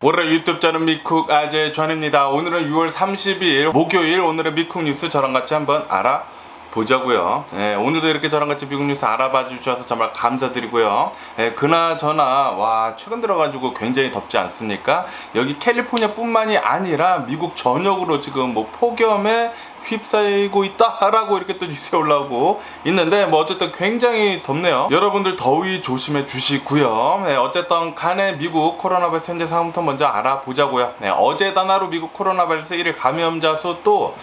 올해 유튜브 저는 미쿡 아재 전입니다. 오늘은 6월 30일 목요일, 오늘의 미쿡 뉴스 저랑 같이 한번 알아보자고요. 오늘도 이렇게 저랑 같이 미국 뉴스 알아봐 주셔서 정말 감사드리고요. 그나저나 와 최근 들어가지고 굉장히 덥지 않습니까? 여기 캘리포니아 뿐만이 아니라 미국 전역으로 지금 뭐 폭염에 휩싸이고 있다라고 이렇게 또 뉴스에 올라오고 있는데 뭐 어쨌든 굉장히 덥네요. 여러분들 더위 조심해 주시고요. 어쨌든 간에 미국 코로나 바이러스 현재 상황부터 먼저 알아보자고요. 어제 단하루 미국 코로나 바이러스 1일 감염자 수 또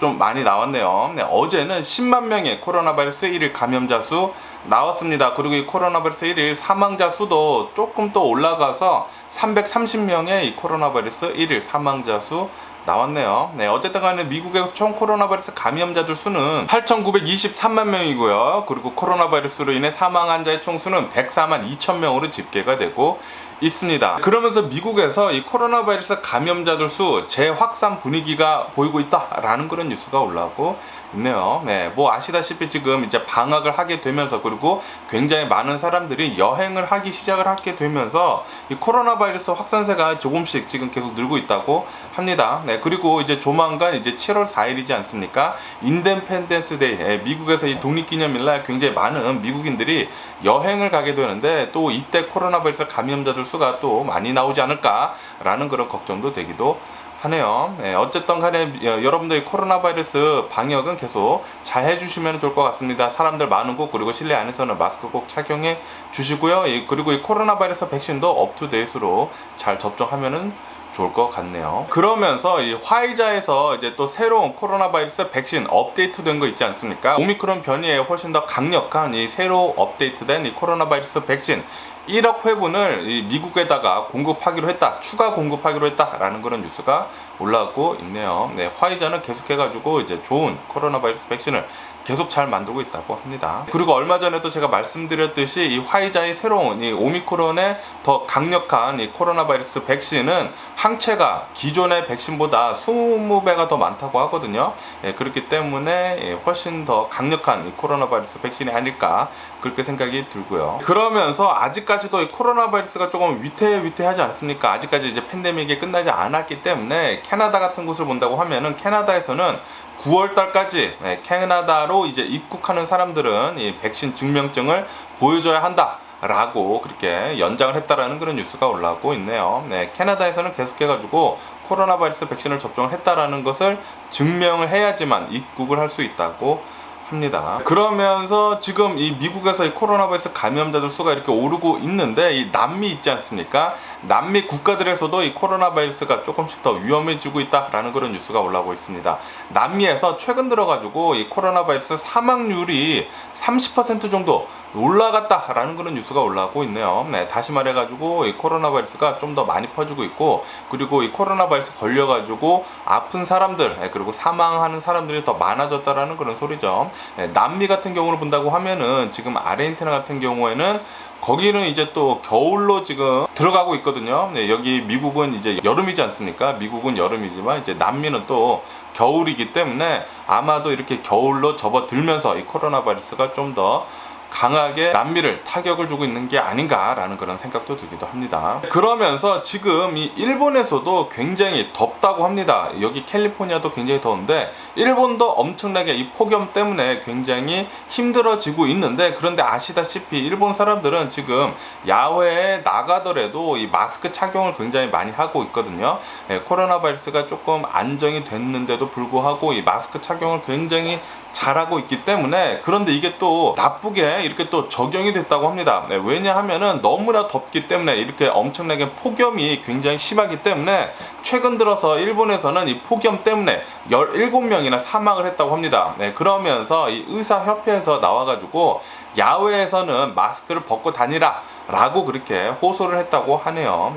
좀 많이 나왔네요. 어제는 10만 명의 코로나 바이러스 1일 감염자 수 나왔습니다. 그리고 이 코로나 바이러스 1일 사망자 수도 조금 또 올라가서 330명의 이 코로나 바이러스 1일 사망자 수 나왔네요. 어쨌든 간에 미국의 총 코로나 바이러스 감염자들 수는 8,923만 명이고요. 그리고 코로나 바이러스로 인해 사망 환자의 총수는 104만 2천 명으로 집계가 되고 있습니다. 그러면서 미국에서 이 코로나 바이러스 감염자들 수 재확산 분위기가 보이고 있다라는 그런 뉴스가 올라오고 있네요. 뭐 아시다시피 지금 이제 방학을 하게 되면서 그리고 굉장히 많은 사람들이 여행을 하기 시작을 하게 되면서 이 코로나 바이러스 확산세가 조금씩 지금 계속 늘고 있다고 합니다. 그리고 이제 조만간 이제 7월 4일이지 않습니까? 인디펜던스 데이, 미국에서 이 독립기념일날 굉장히 많은 미국인들이 여행을 가게 되는데 또 이때 코로나 바이러스 감염자들 수가 또 많이 나오지 않을까라는 그런 걱정도 되기도 하네요. 어쨌든 간에 여러분들이 코로나 바이러스 방역은 계속 잘 해주시면 좋을 것 같습니다. 사람들 많은 곳 그리고 실내 안에서는 마스크 꼭 착용해 주시고요. 그리고 이 코로나 바이러스 백신도 업투데이트로 잘 접종하면은 좋을 것 같네요. 그러면서 이 화이자에서 이제 또 새로운 코로나 바이러스 백신 업데이트된 거 있지 않습니까? 오미크론 변이에 훨씬 더 강력한 이 새로 업데이트된 이 코로나 바이러스 백신 1억 회분을 이 미국에다가 공급하기로 했다, 추가 공급하기로 했다라는 그런 뉴스가 올라오고 있네요. 화이자는 계속해가지고 이제 좋은 코로나 바이러스 백신을 계속 잘 만들고 있다고 합니다. 그리고 얼마 전에도 제가 말씀드렸듯이 이 화이자의 새로운 이 오미크론의 더 강력한 이 코로나 바이러스 백신은 항체가 기존의 백신보다 20배가 더 많다고 하거든요. 그렇기 때문에 훨씬 더 강력한 이 코로나 바이러스 백신이 아닐까 그렇게 생각이 들고요. 그러면서 아직까지도 이 코로나 바이러스가 조금 위태위태하지 않습니까? 아직까지 이제 팬데믹이 끝나지 않았기 때문에 캐나다 같은 곳을 본다고 하면은 캐나다에서는 9월달까지 캐나다로 이제 입국하는 사람들은 이 백신 증명증을 보여줘야 한다 라고 그렇게 연장을 했다라는 그런 뉴스가 올라오고 있네요. 캐나다에서는 계속해가지고 코로나 바이러스 백신을 접종을 했다라는 것을 증명을 해야지만 입국을 할 수 있다고 합니다. 그러면서 지금 이 미국에서 이 코로나 바이러스 감염자들 수가 이렇게 오르고 있는데 이 남미 있지 않습니까? 남미 국가들에서도 이 코로나 바이러스가 조금씩 더 위험해지고 있다라는 그런 뉴스가 올라오고 있습니다. 남미에서 최근 들어가지고 이 코로나 바이러스 사망률이 30% 정도 올라갔다라는 그런 뉴스가 올라오고 있네요. 다시 말해가지고 이 코로나 바이러스가 좀 더 많이 퍼지고 있고 그리고 이 코로나 바이러스 걸려가지고 아픈 사람들 그리고 사망하는 사람들이 더 많아졌다라는 그런 소리죠. 남미 같은 경우를 본다고 하면은 지금 아르헨티나 같은 경우에는 거기는 이제 또 겨울로 지금 들어가고 있거든요. 여기 미국은 이제 여름이지 않습니까? 미국은 여름이지만 이제 남미는 또 겨울이기 때문에 아마도 이렇게 겨울로 접어들면서 이 코로나 바이러스가 좀 더 강하게 남미를 타격을 주고 있는 게 아닌가라는 그런 생각도 들기도 합니다. 그러면서 지금 이 일본에서도 굉장히 덥다고 합니다. 여기 캘리포니아도 굉장히 더운데 일본도 엄청나게 이 폭염 때문에 굉장히 힘들어지고 있는데 그런데 아시다시피 일본 사람들은 지금 야외에 나가더라도 이 마스크 착용을 굉장히 많이 하고 있거든요. 코로나 바이러스가 조금 안정이 됐는데도 불구하고 이 마스크 착용을 굉장히 잘하고 있기 때문에 그런데 이게 또 나쁘게 이렇게 또 적용이 됐다고 합니다. 왜냐하면은 너무나 덥기 때문에 이렇게 엄청나게 폭염이 굉장히 심하기 때문에 최근 들어서 일본에서는 이 폭염 때문에 17명이나 사망을 했다고 합니다. 그러면서 이 의사협회에서 나와가지고 야외에서는 마스크를 벗고 다니라 라고 그렇게 호소를 했다고 하네요.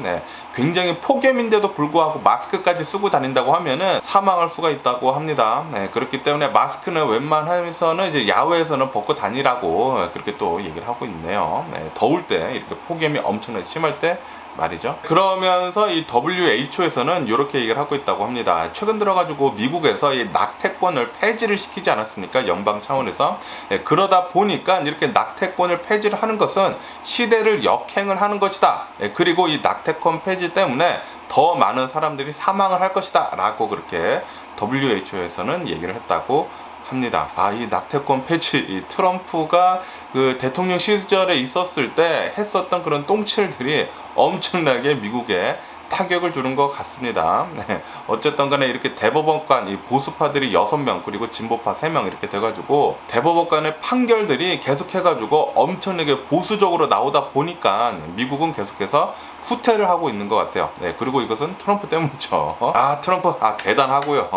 굉장히 폭염인데도 불구하고 마스크까지 쓰고 다닌다고 하면은 사망할 수가 있다고 합니다. 그렇기 때문에 마스크는 웬만하면서는 이제 야외에서는 벗고 다니라고 그렇게 또 얘기를 하고 있네요. 더울 때 이렇게 폭염이 엄청나게 심할 때 말이죠. 그러면서 이 WHO에서는 이렇게 얘기를 하고 있다고 합니다. 최근 들어가지고 미국에서 이 낙태권을 폐지를 시키지 않았습니까? 연방 차원에서. 그러다 보니까 이렇게 낙태권을 폐지를 하는 것은 시대를 역행을 하는 것이다. 그리고 이 낙태권 폐지 때문에 더 많은 사람들이 사망을 할 것이다 라고 그렇게 WHO에서는 얘기를 했다고 합니다. 이 낙태권 폐지, 이 트럼프가 그 대통령 시절에 있었을 때 했었던 그런 똥칠들이 엄청나게 미국에 타격을 주는 것 같습니다. 어쨌든 간에 이렇게 대법원관 이 보수파들이 6명 그리고 진보파 3명 이렇게 돼가지고 대법원관의 판결들이 계속해가지고 엄청나게 보수적으로 나오다 보니까 미국은 계속해서 후퇴를 하고 있는 것 같아요. 그리고 이것은 트럼프 때문이죠. 트럼프 대단하고요.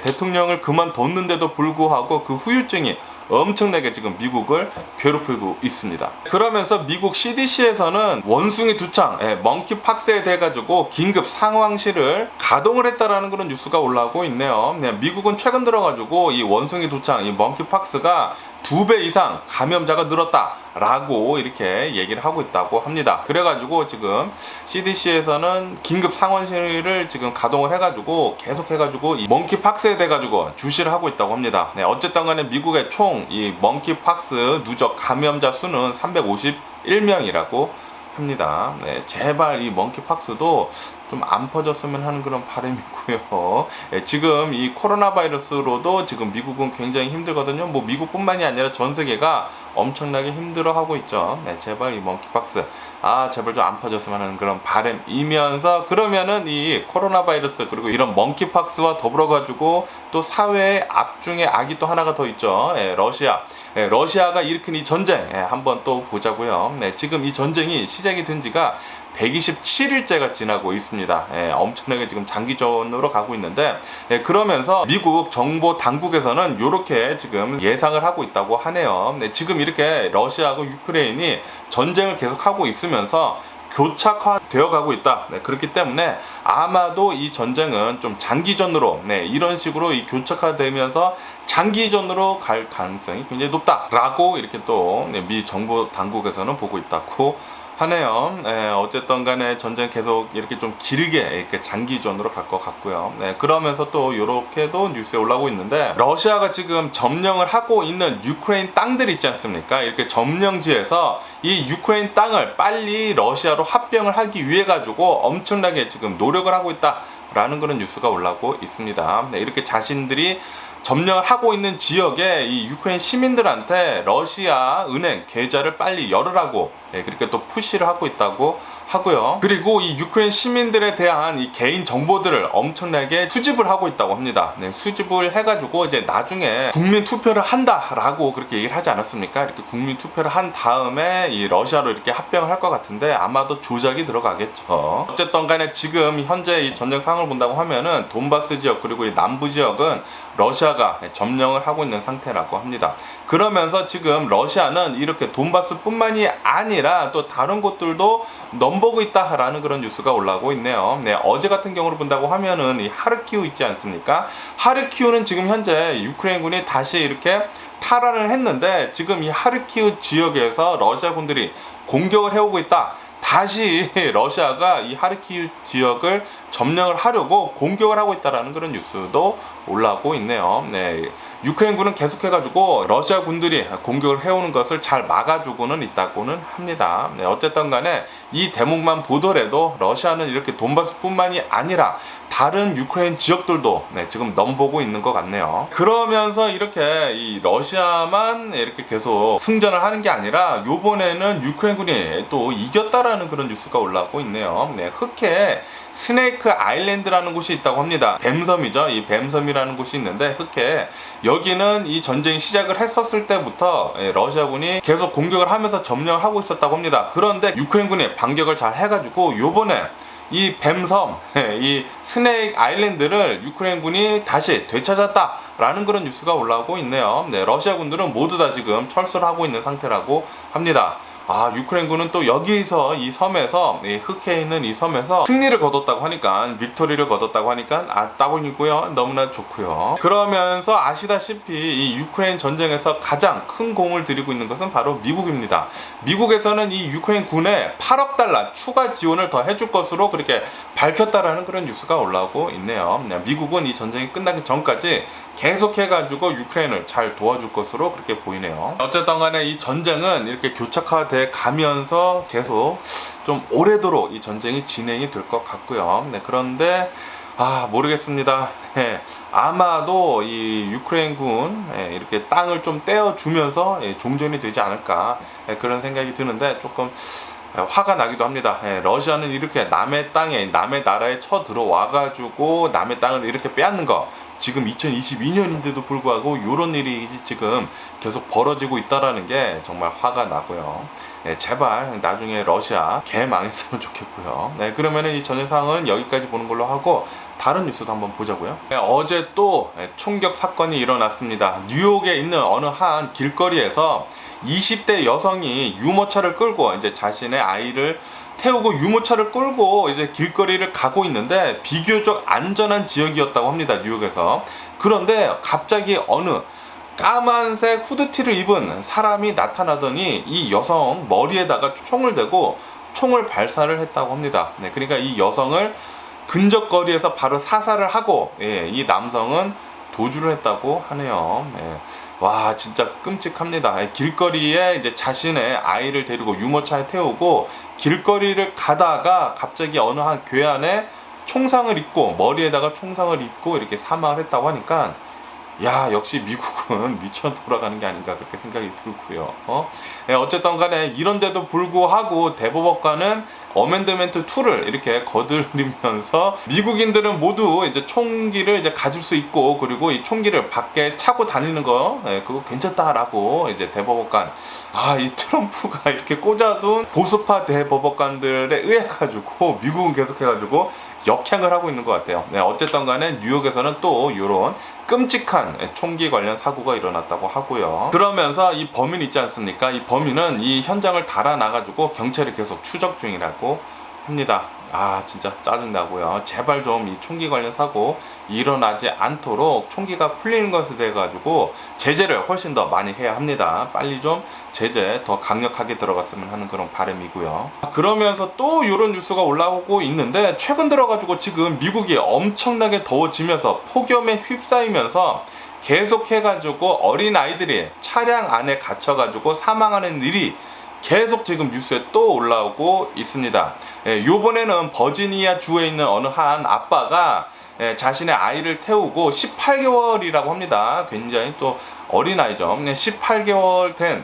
대통령을 그만뒀는데도 불구하고 그 후유증이 엄청나게 지금 미국을 괴롭히고 있습니다. 그러면서 미국 CDC에서는 원숭이 두창, 멍키팍스에 대해 가지고 긴급 상황실을 가동을 했다라는 그런 뉴스가 올라오고 있네요. 미국은 최근 들어가지고 이 원숭이 두창, 이 멍키팍스가 2배 이상 감염자가 늘었다라고 이렇게 얘기를 하고 있다고 합니다. 그래가지고 지금 CDC에서는 긴급 상황실을 지금 가동을 해가지고 계속해가지고 이 멍키팍스에 대해 가지고 주시를 하고 있다고 합니다. 어쨌든 간에 미국의 총 이 멍키팍스 누적 감염자 수는 351명이라고 합니다. 제발 이 멍키팍스도 좀 안 퍼졌으면 하는 그런 바람이고요. 지금 이 코로나 바이러스로도 지금 미국은 굉장히 힘들거든요. 뭐 미국뿐만이 아니라 전 세계가 엄청나게 힘들어하고 있죠. 제발 이 멍키팍스 제발 좀 안 퍼졌으면 하는 그런 바람이면서, 그러면은 이 코로나 바이러스 그리고 이런 멍키팍스와 더불어 가지고 또 사회의 악 중에 악이 또 하나가 더 있죠. 러시아가 일으킨 이 전쟁 한번 또 보자고요. 지금 이 전쟁이 시작이 된 지가 127일째가 지나고 있습니다. 엄청나게 지금 장기전으로 가고 있는데, 그러면서 미국 정보 당국에서는 이렇게 지금 예상을 하고 있다고 하네요. 지금 이렇게 러시아하고 유크레인이 전쟁을 계속하고 있으면서 교착화되어 가고 있다. 그렇기 때문에 아마도 이 전쟁은 좀 장기전으로 이런 식으로 이 교착화되면서 장기전으로 갈 가능성이 굉장히 높다라고 이렇게 또 미 정보 당국에서는 보고 있다고 하네요. 어쨌든 간에 전쟁 계속 이렇게 좀 길게 이렇게 장기전으로 갈 것 같고요. 그러면서 또 이렇게도 뉴스에 올라오고 있는데, 러시아가 지금 점령을 하고 있는 유크레인 땅들 있지 않습니까? 이렇게 점령지에서 이 유크레인 땅을 빨리 러시아로 합병을 하기 위해 가지고 엄청나게 지금 노력을 하고 있다라는 그런 뉴스가 올라오고 있습니다. 이렇게 자신들이 점령을 하고 있는 지역에 이 유크레인 시민들한테 러시아 은행 계좌를 빨리 열으라고 그렇게 또 푸시를 하고 있다고 하고요. 그리고 이 유크레인 시민들에 대한 이 개인 정보들을 엄청나게 수집을 하고 있다고 합니다. 수집을 해가지고 이제 나중에 국민 투표를 한다라고 그렇게 얘기를 하지 않았습니까? 이렇게 국민 투표를 한 다음에 이 러시아로 이렇게 합병을 할 것 같은데 아마도 조작이 들어가겠죠. 어쨌든 간에 지금 현재 이 전쟁 상황을 본다고 하면은 돈바스 지역 그리고 이 남부 지역은 러시아가 점령을 하고 있는 상태라고 합니다. 그러면서 지금 러시아는 이렇게 돈바스뿐만이 아니라 또 다른 곳들도 넘보고 있다라는 그런 뉴스가 올라오고 있네요. 어제 같은 경우를 본다고 하면은 이 하르키우 있지 않습니까? 하르키우는 지금 현재 유크레인군이 다시 이렇게 탈환을 했는데, 지금 이 하르키우 지역에서 러시아 군들이 공격을 해오고 있다. 다시 러시아가 이 하르키우 지역을 점령을 하려고 공격을 하고 있다라는 그런 뉴스도 올라오고 있네요. 유크레인군은 계속해가지고 러시아 군들이 공격을 해오는 것을 잘 막아주고는 있다고는 합니다. 어쨌든 간에 이 대목만 보더라도 러시아는 이렇게 돈바스뿐만이 아니라 다른 유크레인 지역들도 지금 넘보고 있는 것 같네요. 그러면서 이렇게 이 러시아만 이렇게 계속 승전을 하는 게 아니라 요번에는 유크레인군이 또 이겼다라는 그런 뉴스가 올라오고 있네요. 흑해 스네이크 아일랜드라는 곳이 있다고 합니다. 뱀섬이죠. 이 뱀섬이라는 곳이 있는데, 흑해 여기는 이 전쟁이 시작을 했었을 때부터 러시아군이 계속 공격을 하면서 점령을 하고 있었다고 합니다. 그런데 유크레인군이 반격을 잘 해가지고 요번에 이 뱀섬, 이 스네이크 아일랜드를 유크레인군이 다시 되찾았다라는 그런 뉴스가 올라오고 있네요. 러시아 군들은 모두 다 지금 철수를 하고 있는 상태라고 합니다. 유크레인군은 또 여기서 이 섬에서, 이 흑해에 있는 이 섬에서 승리를 거뒀다고 하니까, 빅토리를 거뒀다고 하니까 따봉이고요. 너무나 좋고요. 그러면서 아시다시피 이 유크레인 전쟁에서 가장 큰 공을 들이고 있는 것은 바로 미국입니다. 미국에서는 이 유크레인 군에 8억 달러 추가 지원을 더 해줄 것으로 그렇게 밝혔다라는 그런 뉴스가 올라오고 있네요. 미국은 이 전쟁이 끝나기 전까지 계속해가지고 유크레인을 잘 도와줄 것으로 그렇게 보이네요. 어쨌든 간에 이 전쟁은 이렇게 교착화돼 가면서 계속 좀 오래도록 이 전쟁이 진행이 될 것 같고요. 그런데 모르겠습니다. 아마도 이 유크레인군 이렇게 땅을 좀 떼어주면서 종전이 되지 않을까 그런 생각이 드는데 조금 화가 나기도 합니다. 러시아는 이렇게 남의 땅에, 남의 나라에 쳐들어와가지고 남의 땅을 이렇게 빼앗는 거, 지금 2022년인데도 불구하고 이런 일이 지금 계속 벌어지고 있다라는 게 정말 화가 나고요. 제발 나중에 러시아 개망했으면 좋겠고요. 그러면은 이 전쟁 상황은 여기까지 보는 걸로 하고 다른 뉴스도 한번 보자고요. 어제 또 총격 사건이 일어났습니다. 뉴욕에 있는 어느 한 길거리에서 20대 여성이 유모차를 끌고 이제 자신의 아이를 태우고 유모차를 끌고 이제 길거리를 가고 있는데 비교적 안전한 지역이었다고 합니다. 뉴욕에서. 그런데 갑자기 어느 까만색 후드티를 입은 사람이 나타나더니 이 여성 머리에다가 총을 대고 총을 발사를 했다고 합니다. 그러니까 이 여성을 근접거리에서 바로 사살을 하고 이 남성은 도주를 했다고 하네요. 와, 진짜 끔찍합니다. 길거리에 이제 자신의 아이를 데리고 유모차에 태우고 길거리를 가다가 갑자기 어느 한 괴한에 총상을 입고 머리에다가 총상을 입고 이렇게 사망을 했다고 하니까 역시 미국은 미쳐 돌아가는 게 아닌가 그렇게 생각이 들고요. 어쨌든 간에 이런데도 불구하고 대법원관은 어멘드멘트 2를 이렇게 거들리면서 미국인들은 모두 이제 총기를 이제 가질 수 있고 그리고 이 총기를 밖에 차고 다니는 거 그거 괜찮다라고 이제 대법원관 이 트럼프가 이렇게 꽂아둔 보수파 대법원관들에 의해 가지고 미국은 계속해가지고 역행을 하고 있는 것 같아요. 어쨌든 간에 뉴욕에서는 또 이런 끔찍한 총기 관련 사고가 일어났다고 하고요. 그러면서 이 범인 있지 않습니까? 이 범인은 이 현장을 달아나가지고 경찰이 계속 추적 중이라고 합니다. 진짜 짜증나고요. 제발 좀 이 총기 관련 사고 일어나지 않도록 총기가 풀리는 것에 대해 가지고 제재를 훨씬 더 많이 해야 합니다. 빨리 좀 제재 더 강력하게 들어갔으면 하는 그런 바람이고요. 그러면서 또 이런 뉴스가 올라오고 있는데 최근 들어가지고 지금 미국이 엄청나게 더워지면서 폭염에 휩싸이면서 계속해가지고 어린아이들이 차량 안에 갇혀가지고 사망하는 일이 계속 지금 뉴스에 또 올라오고 있습니다. 요번에는 버지니아 주에 있는 어느 한 아빠가 자신의 아이를 태우고 18개월이라고 합니다. 굉장히 또 어린아이죠. 18개월 된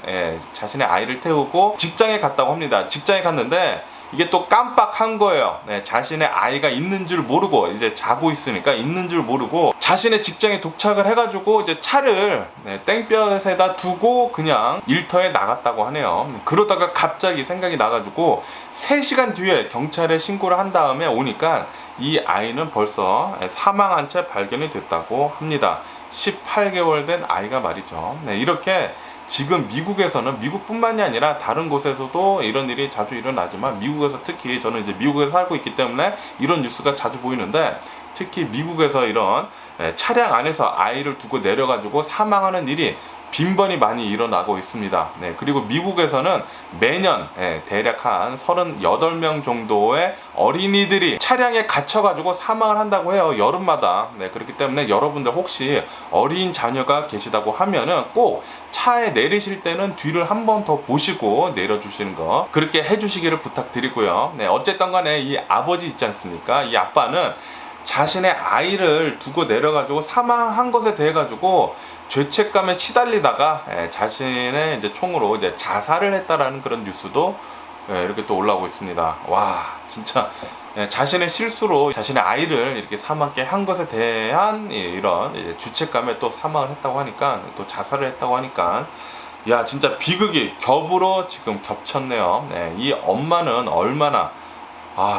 자신의 아이를 태우고 직장에 갔다고 합니다. 직장에 갔는데 이게 또 깜빡한 거예요. 자신의 아이가 있는 줄 모르고 이제 자고 있으니까 있는 줄 모르고 자신의 직장에 도착을 해가지고 이제 차를 땡볕에다 두고 그냥 일터에 나갔다고 하네요. 그러다가 갑자기 생각이 나가지고 3시간 뒤에 경찰에 신고를 한 다음에 오니까 이 아이는 벌써 사망한 채 발견이 됐다고 합니다. 18개월 된 아이가 말이죠. 이렇게 지금 미국에서는 미국뿐만이 아니라 다른 곳에서도 이런 일이 자주 일어나지만 미국에서 특히 저는 이제 미국에서 살고 있기 때문에 이런 뉴스가 자주 보이는데 특히 미국에서 이런 차량 안에서 아이를 두고 내려가지고 사망하는 일이 빈번히 많이 일어나고 있습니다. 그리고 미국에서는 매년 대략 한 38명 정도의 어린이들이 차량에 갇혀가지고 사망을 한다고 해요. 여름마다. 그렇기 때문에 여러분들 혹시 어린 자녀가 계시다고 하면은 꼭 차에 내리실 때는 뒤를 한 번 더 보시고 내려주시는 거 그렇게 해주시기를 부탁드리고요. 어쨌든 간에 이 아버지 있지 않습니까? 이 아빠는 자신의 아이를 두고 내려가지고 사망한 것에 대해 가지고 죄책감에 시달리다가 자신의 이제 총으로 이제 자살을 했다라는 그런 뉴스도 이렇게 또 올라오고 있습니다. 와, 진짜 자신의 실수로 자신의 아이를 이렇게 사망하게 한 것에 대한 이런 죄책감에 또 사망을 했다고 하니까 또 자살을 했다고 하니까 진짜 비극이 겹으로 지금 겹쳤네요. 이 엄마는 얼마나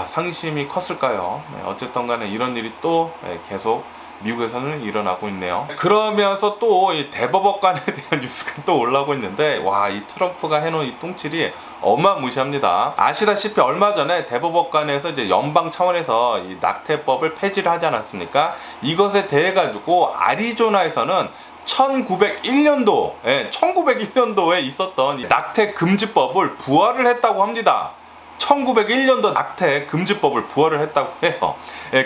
상심이 컸을까요? 어쨌든 간에 이런 일이 또 계속 미국에서는 일어나고 있네요. 그러면서 또 이 대법원관에 대한 뉴스가 또 올라오고 있는데, 와, 이 트럼프가 해놓은 이 똥칠이 어마무시합니다. 아시다시피 얼마 전에 대법원관에서 이제 연방 차원에서 이 낙태법을 폐지를 하지 않았습니까? 이것에 대해 가지고 아리조나에서는 1901년도에 있었던 이 낙태 금지법을 부활을 했다고 합니다. 1901년도 낙태 금지법을 부활을 했다고 해요.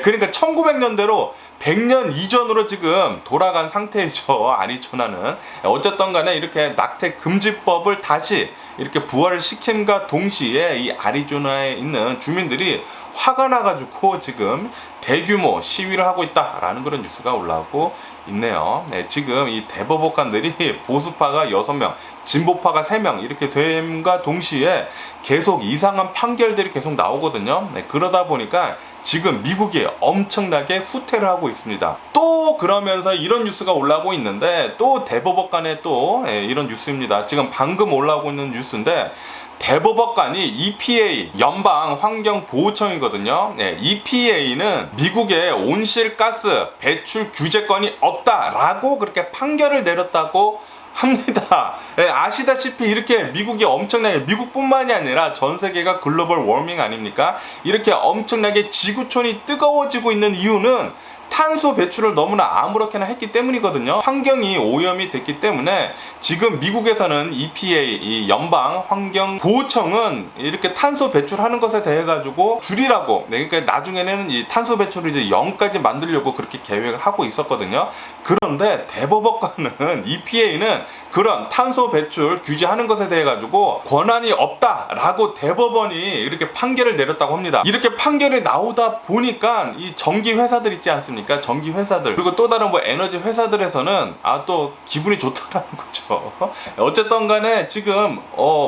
그러니까 1900년대로 100년 이전으로 지금 돌아간 상태이죠. 아리조나는. 어쨌든 간에 이렇게 낙태 금지법을 다시 이렇게 부활을 시킴과 동시에 이 아리조나에 있는 주민들이 화가 나가지고 지금 대규모 시위를 하고 있다라는 그런 뉴스가 올라오고 있네요. 지금 이 대법원관들이 보수파가 6명, 진보파가 3명 이렇게 됨과 동시에 계속 이상한 판결들이 계속 나오거든요. 그러다 보니까 지금 미국이 엄청나게 후퇴를 하고 있습니다. 또 그러면서 이런 뉴스가 올라오고 있는데, 또 대법원간에 또 이런 뉴스입니다. 지금 방금 올라오고 있는 뉴스인데, 대법원관이 EPA 연방환경보호청이거든요. EPA는 미국의 온실가스 배출 규제권이 없다라고 그렇게 판결을 내렸다고 합니다. 아시다시피 이렇게 미국이 엄청나게, 미국뿐만이 아니라 전 세계가 글로벌 워밍 아닙니까? 이렇게 엄청나게 지구촌이 뜨거워지고 있는 이유는 탄소 배출을 너무나 아무렇게나 했기 때문이거든요. 환경이 오염이 됐기 때문에 지금 미국에서는 EPA, 이 연방환경보호청은 이렇게 탄소 배출하는 것에 대해 가지고 줄이라고, 그러니까 나중에는 이 탄소 배출을 이제 0까지 만들려고 그렇게 계획을 하고 있었거든요. 그런데 대법원관은 EPA는 그런 탄소 배출 규제하는 것에 대해 가지고 권한이 없다라고 대법원이 이렇게 판결을 내렸다고 합니다. 이렇게 판결이 나오다 보니까 이 전기 회사들 있지 않습니까? 전기 회사들, 그리고 또 다른 뭐 에너지 회사들에서는 또 기분이 좋다라는 거죠. 어쨌든 간에 지금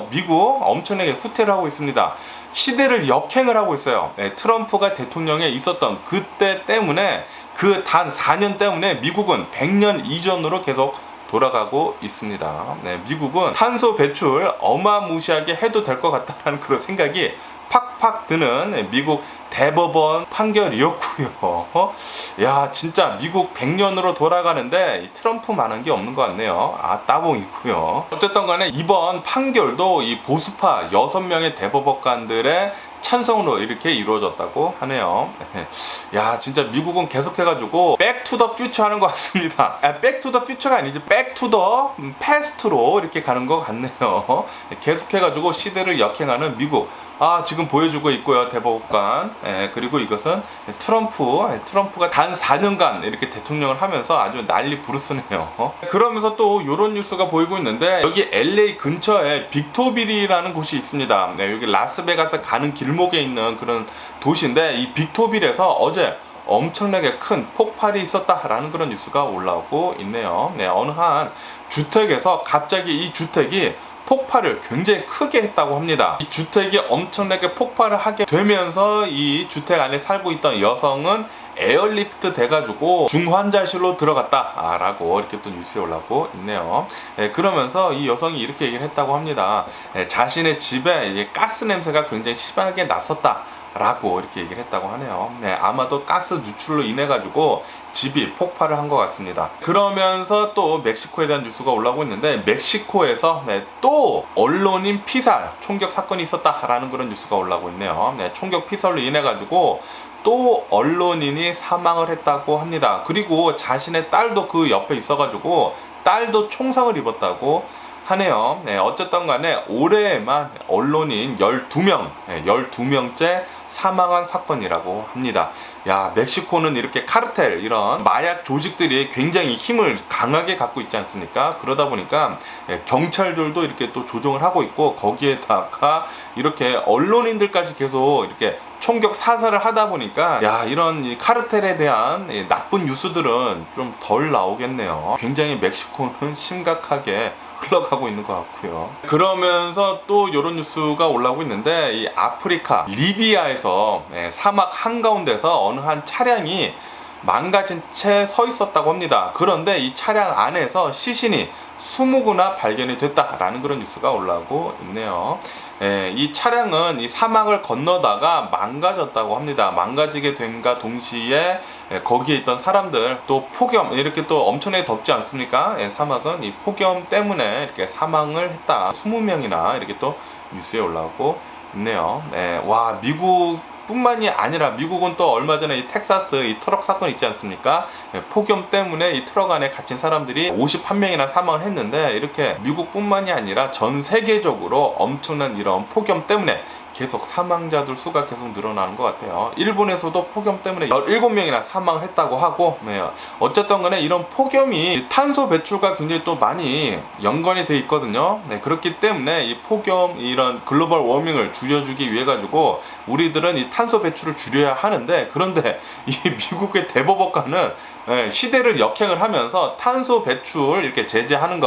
미국 엄청나게 후퇴를 하고 있습니다. 시대를 역행을 하고 있어요. 트럼프가 대통령에 있었던 그때 때문에, 그 단 4년 때문에 미국은 100년 이전으로 계속 돌아가고 있습니다. 미국은 탄소 배출 어마무시하게 해도 될 것 같다는 그런 생각이 팍팍 드는 미국 대법원 판결이었고요. 야, 진짜 미국 100년으로 돌아가는데 이 트럼프만한 게 없는 것 같네요. 따봉이고요. 어쨌든 간에 이번 판결도 이 보수파 6명의 대법원관들의 찬성으로 이렇게 이루어졌다고 하네요. 야, 진짜 미국은 계속해가지고 백투더 퓨처 하는 것 같습니다. 백투더 퓨처가 아니지, 백투더 패스트로 이렇게 가는 것 같네요. 계속해가지고 시대를 역행하는 미국. 지금 보여주고 있고요, 대법관. 그리고 이것은 트럼프가 단 4년간 이렇게 대통령을 하면서 아주 난리 부르스네요. 그러면서 또 이런 뉴스가 보이고 있는데, 여기 LA 근처에 빅토빌이라는 곳이 있습니다. 여기 라스베가스 가는 길목에 있는 그런 도시인데, 이 빅토빌에서 어제 엄청나게 큰 폭발이 있었다라는 그런 뉴스가 올라오고 있네요. 어느 한 주택에서 갑자기 이 주택이 폭발을 굉장히 크게 했다고 합니다. 이 주택이 엄청나게 폭발을 하게 되면서 이 주택 안에 살고 있던 여성은 에어리프트 돼가지고 중환자실로 들어갔다라고 이렇게 또 뉴스에 올라오고 있네요. 그러면서 이 여성이 이렇게 얘기를 했다고 합니다. 자신의 집에 가스 냄새가 굉장히 심하게 났었다 라고 이렇게 얘기를 했다고 하네요. 아마도 가스 누출로 인해 가지고 집이 폭발을 한 것 같습니다. 그러면서 또 멕시코에 대한 뉴스가 올라오고 있는데, 멕시코에서 또 언론인 피살 총격 사건이 있었다라는 그런 뉴스가 올라오고 있네요. 총격 피살로 인해 가지고 또 언론인이 사망을 했다고 합니다. 그리고 자신의 딸도 그 옆에 있어가지고 딸도 총상을 입었다고 하네요. 어쨌든 간에 올해에만 언론인 12명째 사망한 사건이라고 합니다. 야, 멕시코는 이렇게 카르텔, 이런 마약 조직들이 굉장히 힘을 강하게 갖고 있지 않습니까? 그러다 보니까 경찰들도 이렇게 또 조종을 하고 있고, 거기에다가 이렇게 언론인들까지 계속 이렇게 총격 사살을 하다 보니까, 야, 이런 이 카르텔에 대한 나쁜 뉴스들은 좀 덜 나오겠네요. 굉장히 멕시코는 심각하게 흘러가고 있는 것 같고요. 그러면서 또 이런 뉴스가 올라오고 있는데, 이 아프리카 리비아에서 사막 한가운데서 어느 한 차량이 망가진 채 서 있었다고 합니다. 그런데 이 차량 안에서 시신이 20구나 발견이 됐다라는 그런 뉴스가 올라오고 있네요. 이 차량은 이 사막을 건너다가 망가졌다고 합니다. 망가지게 됨과 동시에 거기에 있던 사람들, 또 폭염, 이렇게 또 엄청나게 덥지 않습니까? 사막은 이 폭염 때문에 이렇게 사망을 했다. 20명이나 이렇게 또 뉴스에 올라오고 있네요. 와, 미국 뿐만이 아니라 미국은 또 얼마 전에 이 텍사스 이 트럭 사건 있지 않습니까? 폭염 때문에 이 트럭 안에 갇힌 사람들이 51명이나 사망을 했는데, 이렇게 미국뿐만이 아니라 전 세계적으로 엄청난 이런 폭염 때문에 계속 사망자들 수가 계속 늘어나는 것 같아요. 일본에서도 폭염 때문에 17명이나 사망을 했다고 하고, 어쨌든 간에 이런 폭염이 탄소 배출과 굉장히 또 많이 연관이 돼 있거든요. 그렇기 때문에 이 폭염, 이런 글로벌 워밍을 줄여주기 위해 가지고 우리들은 이 탄소 배출을 줄여야 하는데, 그런데 이 미국의 대법원가는 시대를 역행을 하면서 탄소 배출 이렇게 제한하는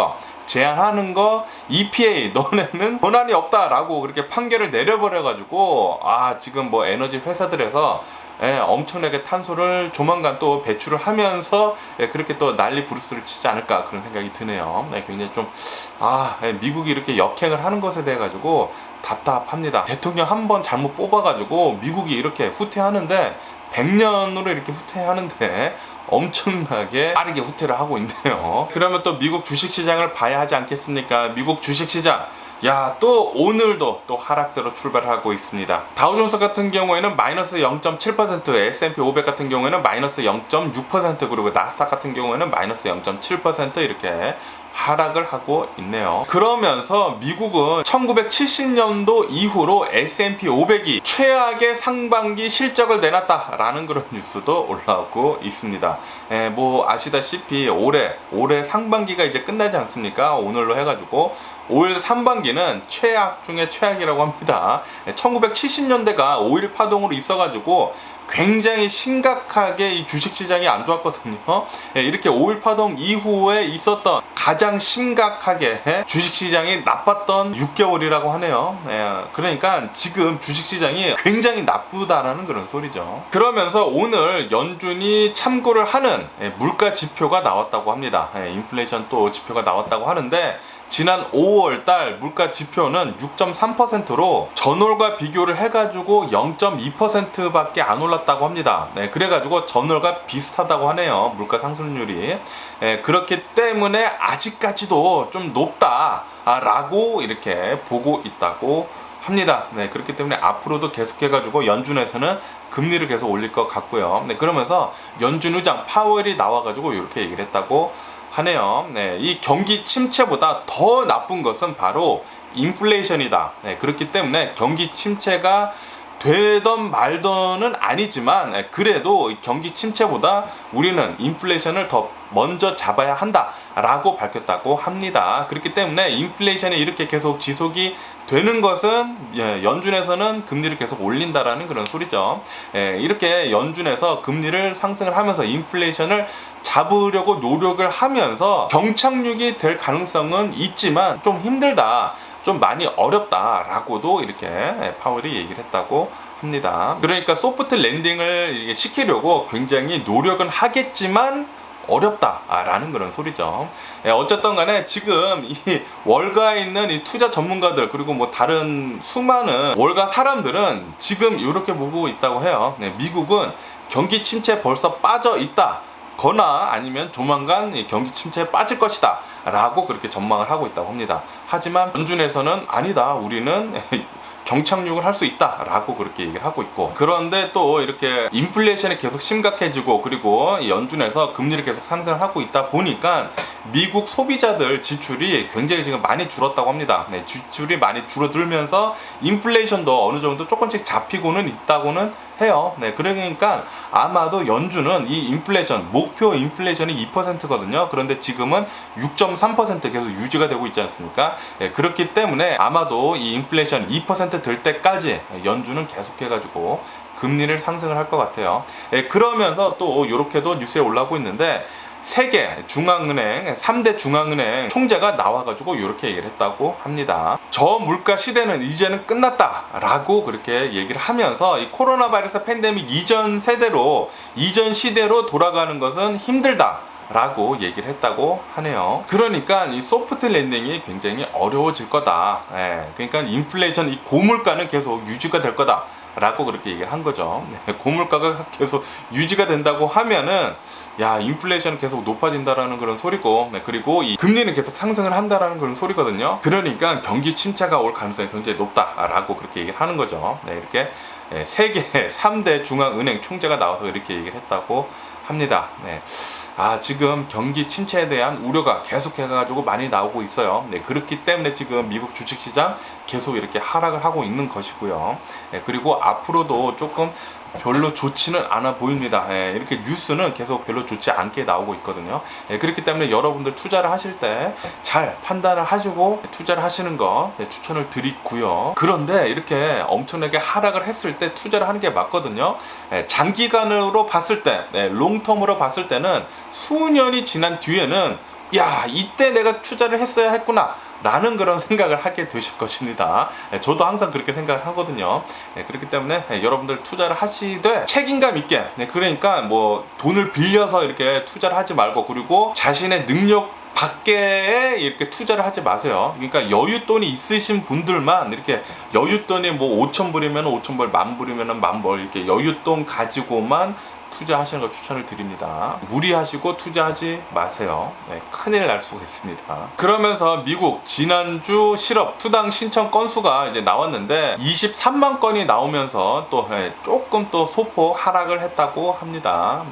거 EPA 너네는 권한이 없다라고 그렇게 판결을 내려버려가지고, 지금 뭐 에너지 회사들에서 엄청나게 탄소를 조만간 또 배출을 하면서 그렇게 또 난리 부르스를 치지 않을까 그런 생각이 드네요. 굉장히 좀 미국이 이렇게 역행을 하는 것에 대해 가지고 답답합니다. 대통령 한 번 잘못 뽑아가지고 미국이 이렇게 후퇴하는데, 100년으로 이렇게 후퇴하는데 엄청나게 빠르게 후퇴를 하고 있네요. 그러면 또 미국 주식시장을 봐야 하지 않겠습니까? 미국 주식시장, 또 오늘도 또 하락세로 출발하고 있습니다. 다우존스 같은 경우에는 마이너스 0.7%, S&P 500 같은 경우에는 마이너스 0.6%, 그리고 나스닥 같은 경우에는 마이너스 0.7% 이렇게 하락을 하고 있네요. 그러면서 미국은 1970년도 이후로 S&P 500이 최악의 상반기 실적을 내놨다라는 그런 뉴스도 올라오고 있습니다. 뭐 아시다시피 올해 상반기가 이제 끝나지 않습니까? 오늘로 해가지고 올 상반기는 최악 중에 최악이라고 합니다. 1970년대가 5.1 파동으로 있어가지고 굉장히 심각하게 이 주식시장이 안 좋았거든요. 이렇게 5.1 파동 이후에 있었던 가장 심각하게 주식시장이 나빴던 6개월이라고 하네요. 그러니까 지금 주식시장이 굉장히 나쁘다라는 그런 소리죠. 그러면서 오늘 연준이 참고를 하는 물가 지표가 나왔다고 합니다. 인플레이션 또 지표가 나왔다고 하는데, 지난 5월달 물가 지표는 6.3%로 전월과 비교를 해가지고 0.2%밖에 안 올랐다고 합니다. 그래가지고 전월과 비슷하다고 하네요. 물가 상승률이. 그렇기 때문에 아직까지도 좀 높다라고 이렇게 보고 있다고 합니다. 그렇기 때문에 앞으로도 계속해가지고 연준에서는 금리를 계속 올릴 것 같고요. 그러면서 연준 의장 파월이 나와가지고 이렇게 얘기를 했다고 하네요. 이 경기 침체보다 더 나쁜 것은 바로 인플레이션이다. 그렇기 때문에 경기 침체가 되던 말던은 아니지만, 그래도 경기 침체보다 우리는 인플레이션을 더 먼저 잡아야 한다라고 밝혔다고 합니다. 그렇기 때문에 인플레이션이 이렇게 계속 지속이 되는 것은 연준에서는 금리를 계속 올린다라는 그런 소리죠. 이렇게 연준에서 금리를 상승을 하면서 인플레이션을 잡으려고 노력을 하면서 경착륙이 될 가능성은 있지만 좀 힘들다, 좀 많이 어렵다라고도 이렇게 파월이 얘기를 했다고 합니다. 그러니까 소프트 랜딩을 시키려고 굉장히 노력은 하겠지만 어렵다라는 그런 소리죠. 어쨌든 간에 지금 이 월가에 있는 이 투자 전문가들, 그리고 뭐 다른 수많은 월가 사람들은 지금 이렇게 보고 있다고 해요. 미국은 경기 침체에 벌써 빠져 있다 거나 아니면 조만간 경기 침체에 빠질 것이다 라고 그렇게 전망을 하고 있다고 합니다. 하지만 연준에서는 아니다, 우리는 경착륙을 할 수 있다 라고 그렇게 얘기를 하고 있고, 그런데 또 이렇게 인플레이션이 계속 심각해지고, 그리고 연준에서 금리를 계속 상승을 하고 있다 보니까 미국 소비자들 지출이 굉장히 지금 많이 줄었다고 합니다. 지출이 많이 줄어들면서 인플레이션도 어느 정도 조금씩 잡히고는 있다고는 해요. 그러니까 아마도 연준은 이 인플레이션, 목표 인플레이션이 2%거든요. 그런데 지금은 6.3% 계속 유지가 되고 있지 않습니까? 그렇기 때문에 아마도 이 인플레이션 2% 될 때까지 연준은 계속해가지고 금리를 상승을 할 것 같아요. 그러면서 또 이렇게도 뉴스에 올라오고 있는데, 세계 중앙은행, 3대 중앙은행 총재가 나와가지고 이렇게 얘기를 했다고 합니다. 저물가 시대는 이제는 끝났다라고 그렇게 얘기를 하면서, 이 코로나 바이러스 팬데믹 이전 시대로 돌아가는 것은 힘들다 라고 얘기를 했다고 하네요. 그러니까 이 소프트 랜딩이 굉장히 어려워질 거다. 그러니까 인플레이션, 이 고물가는 계속 유지가 될 거다 라고 그렇게 얘기를 한 거죠. 고물가가 계속 유지가 된다고 하면은 인플레이션은 계속 높아진다라는 그런 소리고, 그리고 이 금리는 계속 상승을 한다라는 그런 소리거든요. 그러니까 경기 침체가 올 가능성이 굉장히 높다라고 그렇게 얘기를 하는 거죠. 이렇게 세계 3대 중앙은행 총재가 나와서 이렇게 얘기를 했다고 합니다. 지금 경기 침체에 대한 우려가 계속해가지고 많이 나오고 있어요. 그렇기 때문에 지금 미국 주식시장 계속 이렇게 하락을 하고 있는 것이고요. 그리고 앞으로도 조금 별로 좋지는 않아 보입니다. 이렇게 뉴스는 계속 별로 좋지 않게 나오고 있거든요. 그렇기 때문에 여러분들 투자를 하실 때 잘 판단을 하시고 투자를 하시는 거 추천을 드리고요. 그런데 이렇게 엄청나게 하락을 했을 때 투자를 하는 게 맞거든요. 장기간으로 봤을 때, 롱텀으로 봤을 때는 수년이 지난 뒤에는 이때 내가 투자를 했어야 했구나 라는 그런 생각을 하게 되실 것입니다. 저도 항상 그렇게 생각을 하거든요. 그렇기 때문에 여러분들 투자를 하시되 책임감 있게, 그러니까 뭐 돈을 빌려서 이렇게 투자를 하지 말고, 그리고 자신의 능력 밖에 이렇게 투자를 하지 마세요. 그러니까 여윳돈이 있으신 분들만 이렇게, 여윳돈이 뭐 5,000불이면 5,000불, 10,000불이면 10,000불, 이렇게 여윳돈 가지고만 투자하시는 걸 추천을 드립니다. 무리하시고 투자하지 마세요. 큰일 날 수가 있습니다. 그러면서 미국 지난주 실업 수당 신청 건수가 이제 나왔는데 23만 건이 나오면서 또 조금 또 소폭 하락을 했다고 합니다.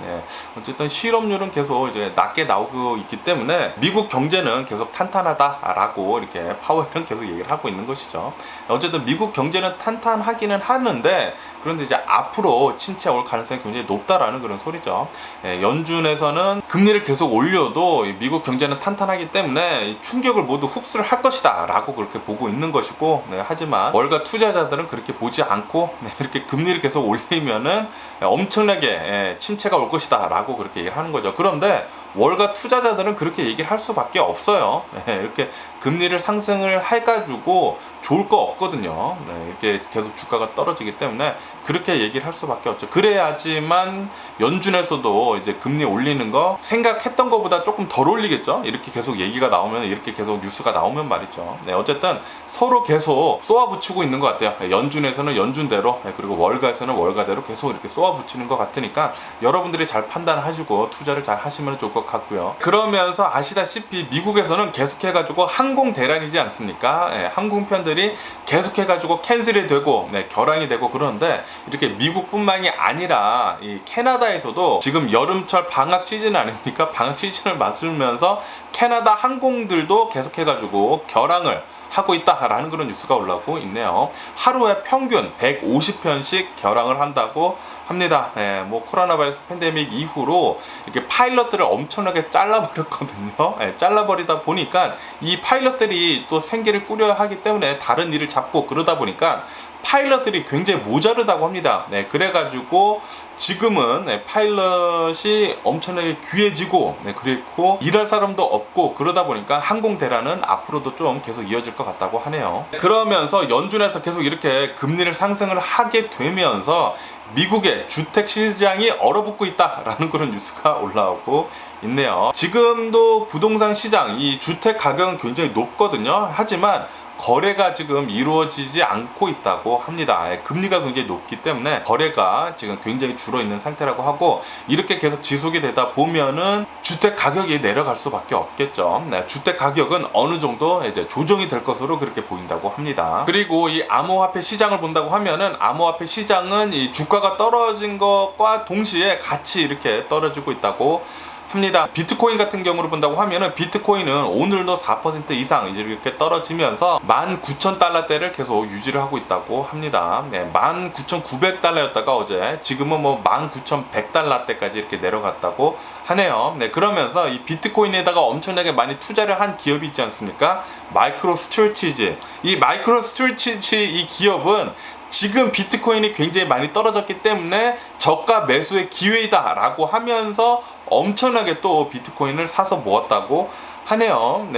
어쨌든 실업률은 계속 이제 낮게 나오고 있기 때문에 미국 경제는 계속 탄탄하다라고 이렇게 파월은 계속 얘기를 하고 있는 것이죠. 어쨌든 미국 경제는 탄탄하기는 하는데, 그런데 이제 앞으로 침체 올 가능성이 굉장히 높다라는 그런 소리죠. 연준에서는 금리를 계속 올려도 미국 경제는 탄탄하기 때문에 충격을 모두 흡수를 할 것이다 라고 그렇게 보고 있는 것이고, 하지만 월가 투자자들은 그렇게 보지 않고 이렇게 금리를 계속 올리면은 엄청나게 침체가 올 것이다 라고 그렇게 얘기를 하는 거죠. 그런데 월가 투자자들은 그렇게 얘기를 할 수밖에 없어요. 이렇게 금리를 상승을 해가지고 좋을 거 없거든요. 이렇게 계속 주가가 떨어지기 때문에 그렇게 얘기를 할 수밖에 없죠. 그래야지만 연준에서도 이제 금리 올리는 거 생각했던 것보다 조금 덜 올리겠죠. 이렇게 계속 얘기가 나오면, 이렇게 계속 뉴스가 나오면 말이죠. 어쨌든 서로 계속 쏘아붙이고 있는 것 같아요. 연준에서는 연준대로, 그리고 월가에서는 월가대로 계속 이렇게 쏘아붙이는 것 같으니까 여러분들이 잘 판단하시고 투자를 잘 하시면 좋을 것 같고요. 그러면서 아시다시피 미국에서는 계속해가지고 항공 대란이지 않습니까? 항공편들이 계속해가지고 캔슬이 되고 결항이 되고, 그런데 이렇게 미국뿐만이 아니라 이 캐나다에서도 지금 여름철 방학 시즌 아닙니까? 방학 시즌을 맞으면서 캐나다 항공들도 계속해가지고 결항을 하고 있다라는 그런 뉴스가 올라오고 있네요. 하루에 평균 150편씩 결항을 한다고 합니다. 뭐 코로나 바이러스 팬데믹 이후로 이렇게 파일럿들을 엄청나게 잘라버렸거든요. 잘라버리다 보니까 이 파일럿들이 또 생계를 꾸려야 하기 때문에 다른 일을 잡고, 그러다 보니까 파일럿들이 굉장히 모자르다고 합니다. 그래가지고 지금은 파일럿이 엄청나게 귀해지고, 그리고 일할 사람도 없고, 그러다 보니까 항공 대란은 앞으로도 좀 계속 이어질 것 같다고 하네요. 그러면서 연준에서 계속 이렇게 금리를 상승을 하게 되면서 미국의 주택 시장이 얼어붙고 있다라는 그런 뉴스가 올라오고 있네요. 지금도 부동산 시장, 이 주택 가격은 굉장히 높거든요. 하지만 거래가 지금 이루어지지 않고 있다고 합니다. 금리가 굉장히 높기 때문에 거래가 지금 굉장히 줄어있는 상태라고 하고, 이렇게 계속 지속이 되다 보면은 주택 가격이 내려갈 수밖에 없겠죠. 주택 가격은 어느 정도 이제 조정이 될 것으로 그렇게 보인다고 합니다. 그리고 이 암호화폐 시장을 본다고 하면은, 암호화폐 시장은 이 주가가 떨어진 것과 동시에 같이 이렇게 떨어지고 있다고 합니다. 비트코인 같은 경우를 본다고 하면은, 비트코인은 오늘도 4% 이상 이렇게 떨어지면서 19,000달러대를 계속 유지를 하고 있다고 합니다. 19,900달러였다가 어제 지금은 뭐 19,100달러대까지 이렇게 내려갔다고 하네요. 그러면서 이 비트코인에다가 엄청나게 많이 투자를 한 기업이 있지 않습니까? 마이크로 스트래티지. 이 마이크로 스트래티지 이 기업은 지금 비트코인이 굉장히 많이 떨어졌기 때문에 저가 매수의 기회이다 라고 하면서 엄청나게 또 비트코인을 사서 모았다고 하네요.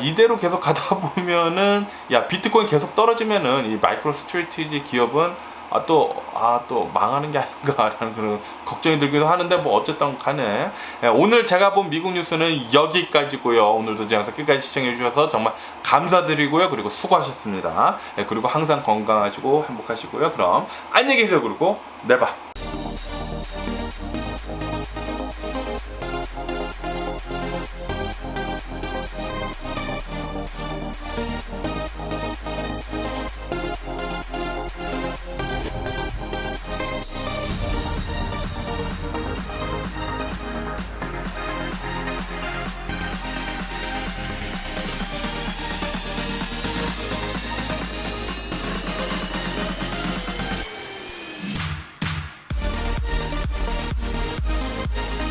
이대로 계속 가다 보면은, 비트코인 계속 떨어지면은 이 마이크로 스트래티지 기업은 또 망하는 게 아닌가라는 그런 걱정이 들기도 하는데 뭐 어쨌든 간에 오늘 제가 본 미국 뉴스는 여기까지고요. 오늘도 제 영상 끝까지 시청해 주셔서 정말 감사드리고요. 그리고 수고하셨습니다. 그리고 항상 건강하시고 행복하시고요. 그럼 안녕히 계세요. 그리고 내일 봐.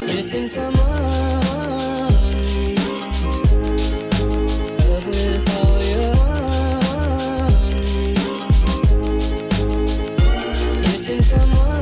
Missing someone with all your heart. Missing someone.